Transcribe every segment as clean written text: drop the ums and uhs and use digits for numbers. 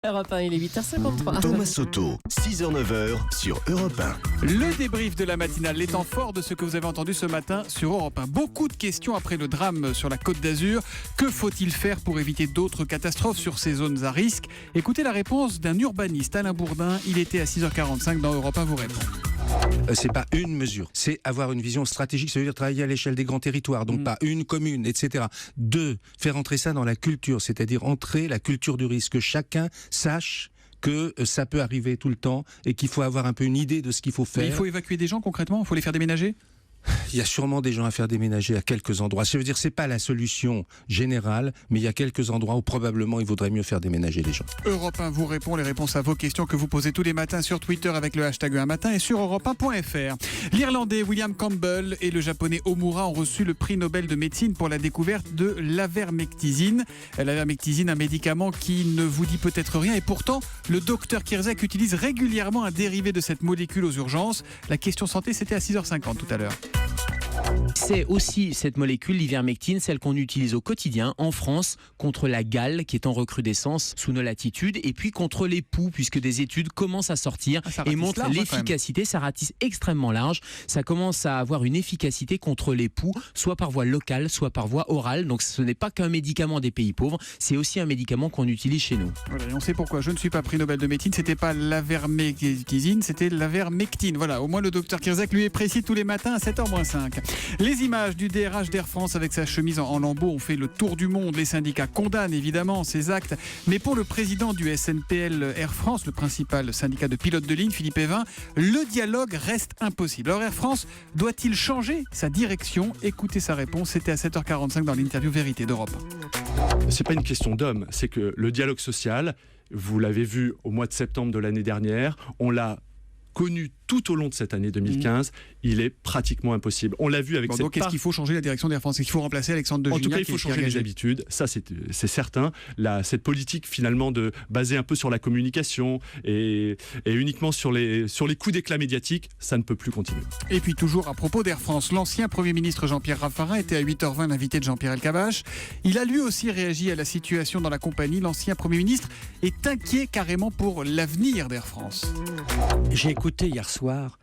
Europe 1, il est 8h53. Thomas Soto, 6h-9h sur Europe 1. Le débrief de la matinale, les temps forts de ce que vous avez entendu ce matin sur Europe 1. Beaucoup de questions après le drame sur la Côte d'Azur. Que faut-il faire pour éviter d'autres catastrophes sur ces zones à risque? Écoutez la réponse d'un urbaniste, Alain Bourdin. Il était à 6h45 dans Europe 1 vous répond. C'est pas une mesure, c'est avoir une vision stratégique, ça veut dire travailler à l'échelle des grands territoires, donc pas une commune, etc. 2, faire entrer ça dans la culture, c'est-à-dire entrer la culture du risque, que chacun sache que ça peut arriver tout le temps et qu'il faut avoir un peu une idée de ce qu'il faut faire. Mais il faut évacuer des gens concrètement? Il faut les faire déménager? Il y a sûrement des gens à faire déménager à quelques endroits. Ça veut dire que c'est pas la solution générale, mais il y a quelques endroits où probablement il vaudrait mieux faire déménager les gens. Europe 1 vous répond, les réponses à vos questions que vous posez tous les matins sur Twitter avec le hashtag un matin et sur europe1.fr. L'Irlandais William Campbell et le Japonais Omura ont reçu le prix Nobel de médecine pour la découverte de l'avermectizine. L'avermectizine, un médicament qui ne vous dit peut-être rien et pourtant le docteur Kierzek utilise régulièrement un dérivé de cette molécule aux urgences. La question santé, c'était à 6h50 tout à l'heure. C'est aussi cette molécule, l'ivermectine, celle qu'on utilise au quotidien en France contre la gale qui est en recrudescence sous nos latitudes et puis contre les poux puisque des études commencent à sortir et montrent l'efficacité. Ça ratisse extrêmement large. Ça commence à avoir une efficacité contre les poux, soit par voie locale, soit par voie orale. Donc ce n'est pas qu'un médicament des pays pauvres, c'est aussi un médicament qu'on utilise chez nous. Voilà, et on sait pourquoi. Je ne suis pas prix Nobel de médecine, c'était pas l'avermectizine, c'était l'avermectine. Voilà, au moins le docteur Kierzek lui est précis tous les matins à 7h-5. Les images du DRH d'Air France avec sa chemise en lambeaux ont fait le tour du monde. Les syndicats condamnent évidemment ces actes. Mais pour le président du SNPL Air France, le principal syndicat de pilotes de ligne, Philippe Evin, le dialogue reste impossible. Alors Air France doit-il changer sa direction? Écoutez sa réponse, c'était à 7h45 dans l'interview Vérité d'Europe. C'est pas une question d'homme, c'est que le dialogue social, vous l'avez vu au mois de septembre de l'année dernière, on l'a connu tout au long de cette année 2015, il est pratiquement impossible. On l'a vu avec donc est-ce qu'il faut changer la direction d'Air France? Est-ce qu'il faut remplacer Alexandre de Gignac? En tout cas, il faut changer les habitudes, ça c'est certain. Cette politique finalement basée un peu sur la communication et uniquement sur les coups d'éclat médiatiques, ça ne peut plus continuer. Et puis toujours à propos d'Air France, l'ancien Premier ministre Jean-Pierre Raffarin était à 8h20 l'invité de Jean-Pierre Elkabbach. Il a lui aussi réagi à la situation dans la compagnie. L'ancien Premier ministre est inquiet carrément pour l'avenir d'Air France. J'ai écouté hier soir,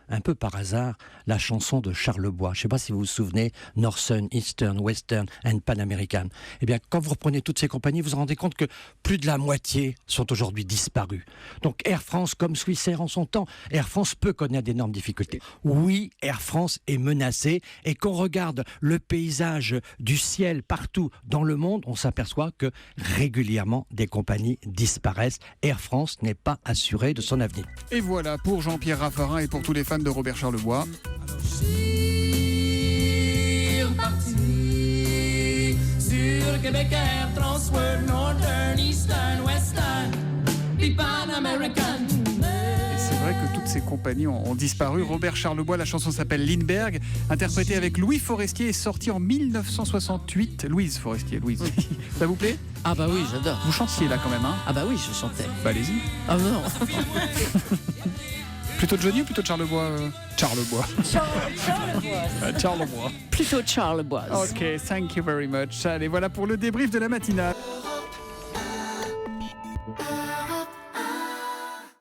un peu par hasard, la chanson de Charlebois. Je ne sais pas si vous vous souvenez, Northern, Eastern, Western and Pan American. Eh bien, quand vous reprenez toutes ces compagnies, vous vous rendez compte que plus de la moitié sont aujourd'hui disparues. Donc Air France, comme Swissair en son temps, Air France peut connaître d'énormes difficultés. Oui, Air France est menacée et qu'on regarde le paysage du ciel partout dans le monde, on s'aperçoit que régulièrement des compagnies disparaissent. Air France n'est pas assurée de son avenir. Et voilà pour Jean-Pierre Raffarin et pour tous les fans de Robert Charlebois. Sur Québec Air, Transworld, Northern, Eastern, Western, Pan American. Et c'est vrai que toutes ces compagnies ont disparu. Robert Charlebois, la chanson s'appelle Lindbergh, interprétée avec Louis Forestier, est sortie en 1968. Louise Forestier, Louise. Ça vous plaît? Ah bah oui, j'adore. Vous chantiez là quand même, hein? Ah bah oui, je chantais. Bah allez-y. Ah non. Plutôt de Johnny ou plutôt de Charlebois? Charlebois. Charlebois. Plutôt Charlebois. Ok, thank you very much. Allez, voilà pour le débrief de la matinale.